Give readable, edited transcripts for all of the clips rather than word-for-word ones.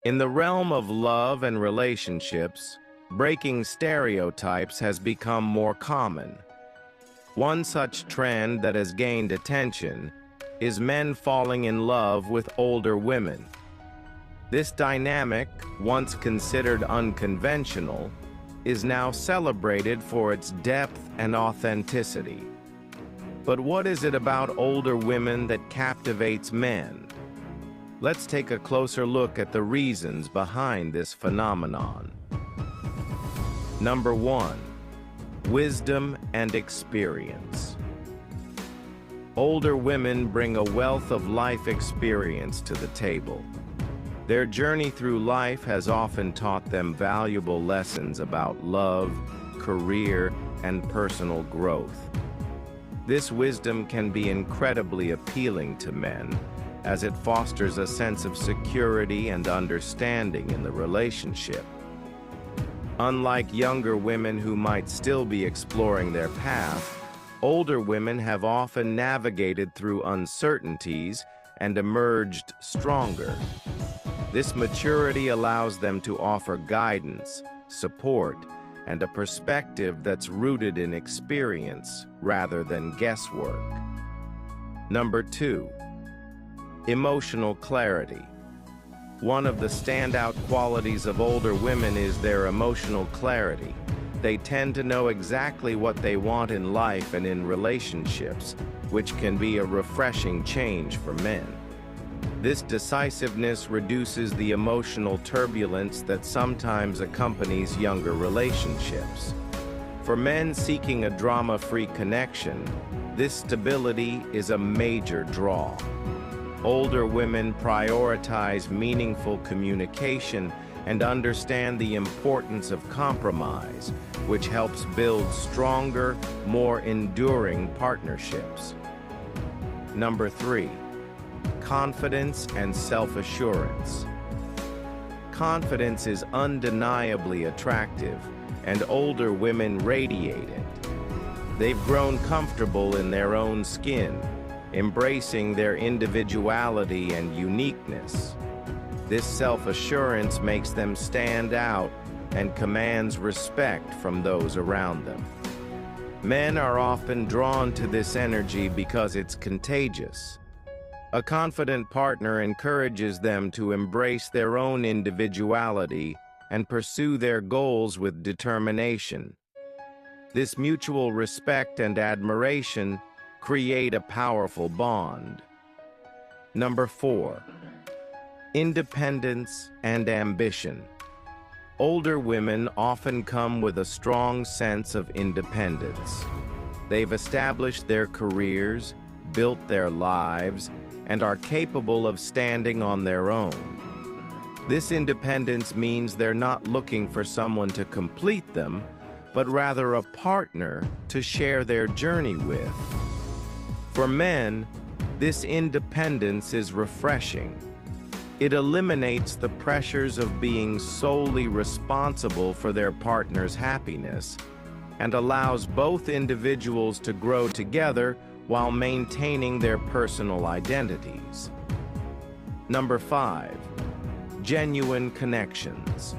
In the realm of love and relationships, breaking stereotypes has become more common. One such trend that has gained attention is men falling in love with older women. This dynamic, once considered unconventional, is now celebrated for its depth and authenticity. But what is it about older women that captivates men? Let's take a closer look at the reasons behind this phenomenon. Number 1. Wisdom and experience. Older women bring a wealth of life experience to the table. Their journey through life has often taught them valuable lessons about love, career, and personal growth. This wisdom can be incredibly appealing to men, as it fosters a sense of security and understanding in the relationship. Unlike younger women who might still be exploring their path, older women have often navigated through uncertainties and emerged stronger. This maturity allows them to offer guidance, support, and a perspective that's rooted in experience rather than guesswork. Number 2. Emotional clarity. One of the standout qualities of older women is their emotional clarity. They tend to know exactly what they want in life and in relationships, which can be a refreshing change for men. This decisiveness reduces the emotional turbulence that sometimes accompanies younger relationships. For men seeking a drama-free connection, this stability is a major draw. Older women prioritize meaningful communication and understand the importance of compromise, which helps build stronger, more enduring partnerships. Number 3. Confidence and self-assurance. Confidence is undeniably attractive, and older women radiate it. They've grown comfortable in their own skin, embracing their individuality and uniqueness. This self-assurance makes them stand out and commands respect from those around them. Men are often drawn to this energy because it's contagious. A confident partner encourages them to embrace their own individuality and pursue their goals with determination. This mutual respect and admiration create a powerful bond. Number 4. Independence and ambition. Older women often come with a strong sense of independence. They've established their careers, built their lives, and are capable of standing on their own. This independence means they're not looking for someone to complete them, but rather a partner to share their journey with. For men, this independence is refreshing. It eliminates the pressures of being solely responsible for their partner's happiness and allows both individuals to grow together while maintaining their personal identities. Number 5. Genuine connections.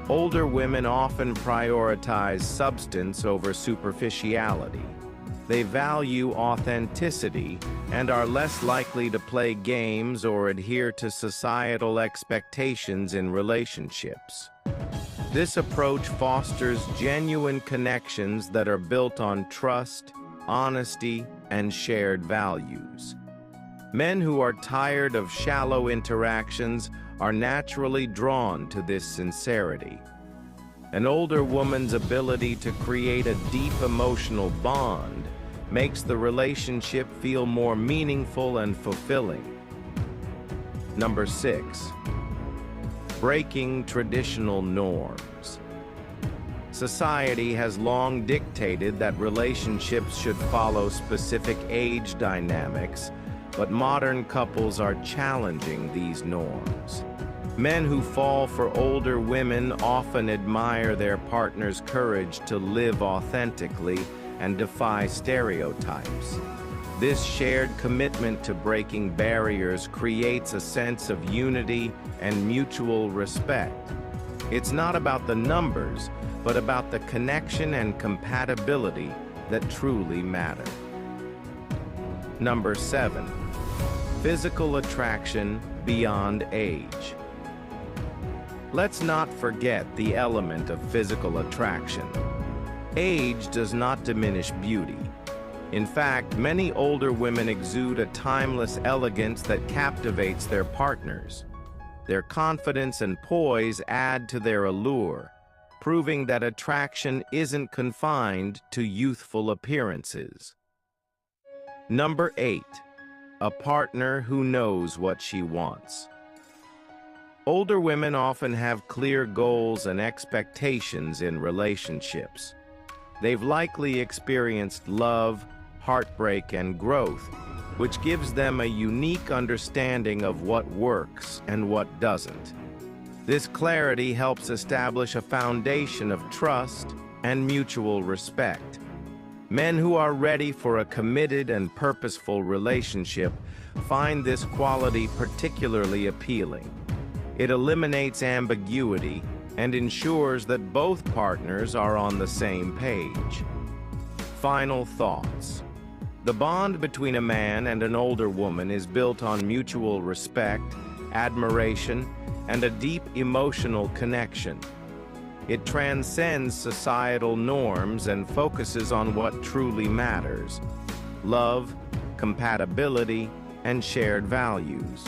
Older women often prioritize substance over superficiality. They value authenticity and are less likely to play games or adhere to societal expectations in relationships. This approach fosters genuine connections that are built on trust, honesty, and shared values. Men who are tired of shallow interactions are naturally drawn to this sincerity. An older woman's ability to create a deep emotional bond makes the relationship feel more meaningful and fulfilling. Number 6. Breaking traditional norms. Society has long dictated that relationships should follow specific age dynamics, but modern couples are challenging these norms. Men who fall for older women often admire their partner's courage to live authentically and defy stereotypes. This shared commitment to breaking barriers creates a sense of unity and mutual respect. It's not about the numbers, but about the connection and compatibility that truly matter. Number 7. Physical attraction beyond age. Let's not forget the element of physical attraction. Age does not diminish beauty. In fact, many older women exude a timeless elegance that captivates their partners. Their confidence and poise add to their allure, proving that attraction isn't confined to youthful appearances. Number 8. A partner who knows what she wants. Older women often have clear goals and expectations in relationships. They've likely experienced love, heartbreak, and growth, which gives them a unique understanding of what works and what doesn't. This clarity helps establish a foundation of trust and mutual respect. Men who are ready for a committed and purposeful relationship find this quality particularly appealing. It eliminates ambiguity and ensures that both partners are on the same page. Final thoughts. The bond between a man and an older woman is built on mutual respect, admiration, and a deep emotional connection. It transcends societal norms and focuses on what truly matters: love, compatibility, and shared values.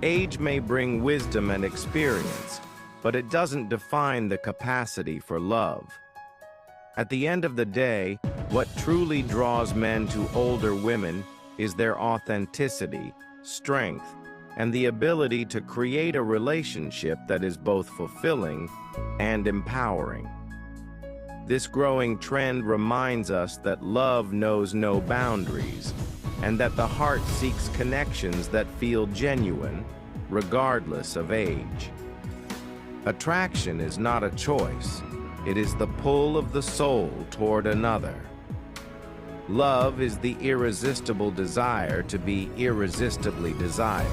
Age may bring wisdom and experience, but it doesn't define the capacity for love. At the end of the day, what truly draws men to older women is their authenticity, strength, and the ability to create a relationship that is both fulfilling and empowering. This growing trend reminds us that love knows no boundaries, and that the heart seeks connections that feel genuine, regardless of age. Attraction is not a choice. It is the pull of the soul toward another. Love is the irresistible desire to be irresistibly desired.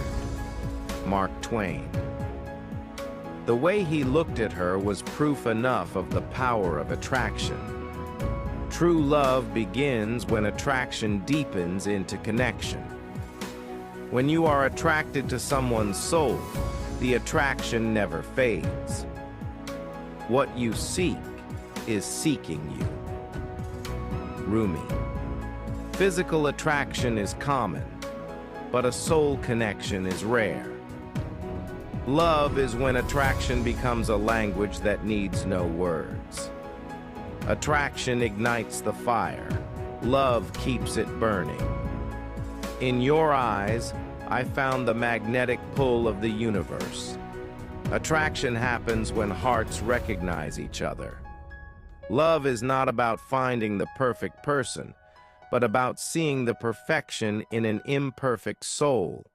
Mark Twain. The way he looked at her was proof enough of the power of attraction. True love begins when attraction deepens into connection. When you are attracted to someone's soul, the attraction never fades. What you seek is seeking you. Rumi. Physical attraction is common, but a soul connection is rare. Love is when attraction becomes a language that needs no words. Attraction ignites the fire. Love keeps it burning. In your eyes, I found the magnetic pull of the universe. Attraction happens when hearts recognize each other. Love is not about finding the perfect person, but about seeing the perfection in an imperfect soul.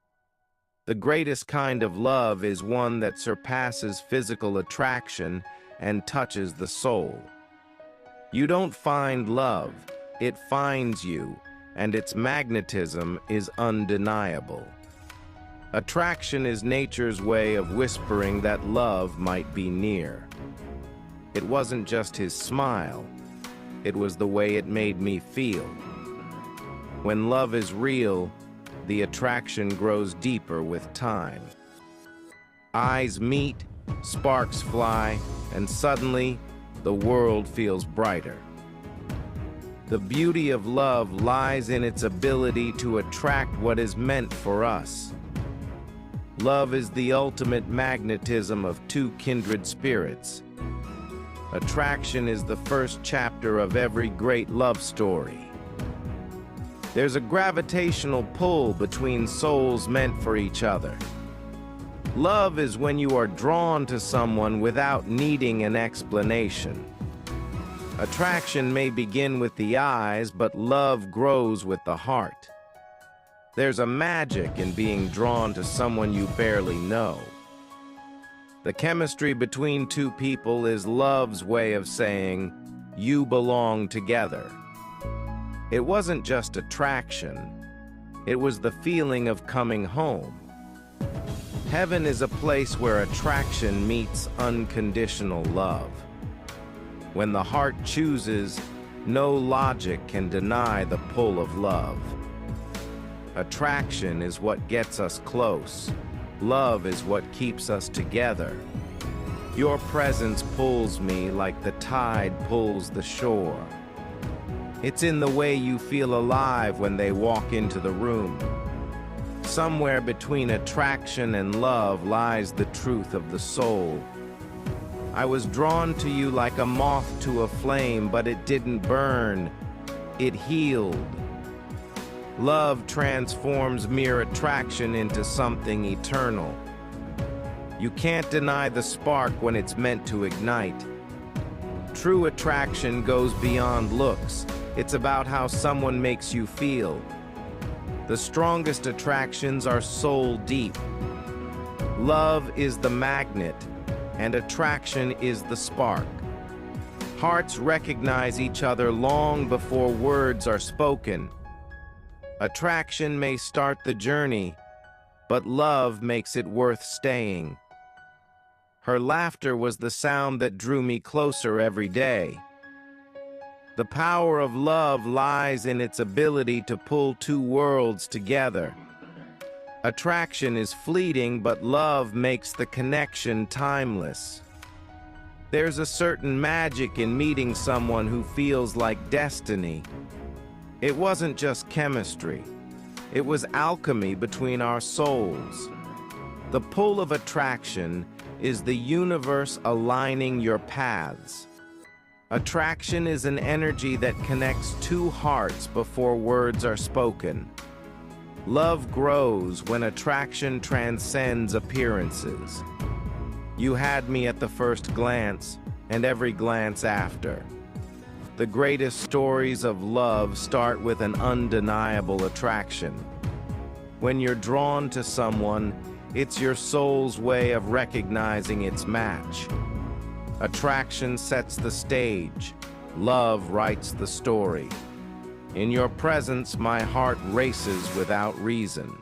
The greatest kind of love is one that surpasses physical attraction and touches the soul. You don't find love, it finds you, and its magnetism is undeniable. Attraction is nature's way of whispering that love might be near. It wasn't just his smile, it was the way it made me feel. When love is real, the attraction grows deeper with time. Eyes meet, sparks fly, and suddenly, the world feels brighter. The beauty of love lies in its ability to attract what is meant for us. Love is the ultimate magnetism of two kindred spirits. Attraction is the first chapter of every great love story. There's a gravitational pull between souls meant for each other. Love is when you are drawn to someone without needing an explanation. Attraction may begin with the eyes, but love grows with the heart. There's a magic in being drawn to someone you barely know. The chemistry between two people is love's way of saying, "You belong together." It wasn't just attraction. It was the feeling of coming home. Heaven is a place where attraction meets unconditional love. When the heart chooses, no logic can deny the pull of love. Attraction is what gets us close. Love is what keeps us together. Your presence pulls me like the tide pulls the shore. It's in the way you feel alive when they walk into the room. Somewhere between attraction and love lies the truth of the soul. I was drawn to you like a moth to a flame, but it didn't burn. It healed. Love transforms mere attraction into something eternal. You can't deny the spark when it's meant to ignite. True attraction goes beyond looks. It's about how someone makes you feel. The strongest attractions are soul deep. Love is the magnet, and attraction is the spark. Hearts recognize each other long before words are spoken. Attraction may start the journey, but love makes it worth staying. Her laughter was the sound that drew me closer every day. The power of love lies in its ability to pull two worlds together. Attraction is fleeting, but love makes the connection timeless. There's a certain magic in meeting someone who feels like destiny. It wasn't just chemistry. It was alchemy between our souls. The pull of attraction is the universe aligning your paths. Attraction is an energy that connects two hearts before words are spoken. Love grows when attraction transcends appearances. You had me at the first glance, and every glance after. The greatest stories of love start with an undeniable attraction. When you're drawn to someone, it's your soul's way of recognizing its match. Attraction sets the stage. Love writes the story. In your presence, my heart races without reason.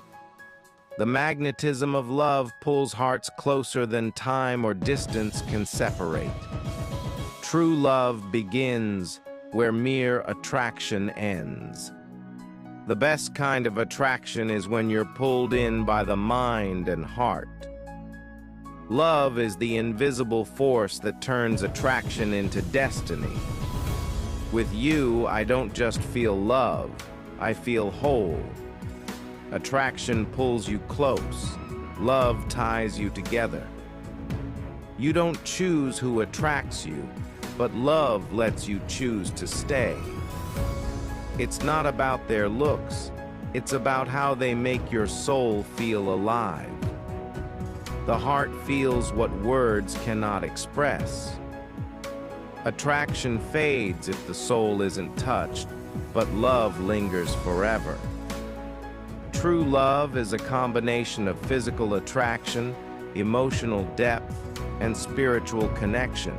The magnetism of love pulls hearts closer than time or distance can separate. True love begins where mere attraction ends. The best kind of attraction is when you're pulled in by the mind and heart. Love is the invisible force that turns attraction into destiny. With you, I don't just feel love, I feel whole. Attraction pulls you close. Love ties you together. You don't choose who attracts you, but love lets you choose to stay. It's not about their looks, it's about how they make your soul feel alive. The heart feels what words cannot express. Attraction fades if the soul isn't touched, but love lingers forever. True love is a combination of physical attraction, emotional depth, and spiritual connection.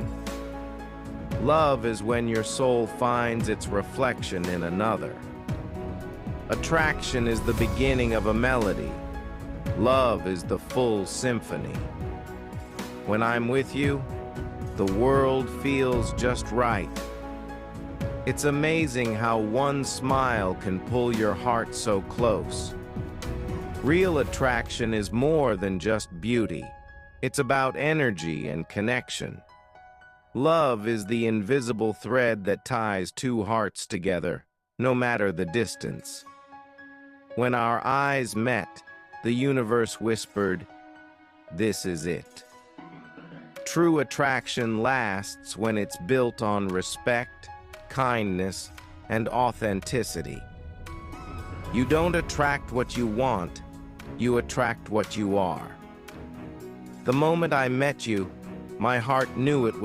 Love is when your soul finds its reflection in another. Attraction is the beginning of a melody. Love is the full symphony. When I'm with you, the world feels just right. It's amazing how one smile can pull your heart so close. Real attraction is more than just beauty. It's about energy and connection. Love is the invisible thread that ties two hearts together, no matter the distance. When our eyes met, the universe whispered, "This is it." True attraction lasts when it's built on respect, kindness, and authenticity. You don't attract what you want, you attract what you are. The moment I met you, my heart knew it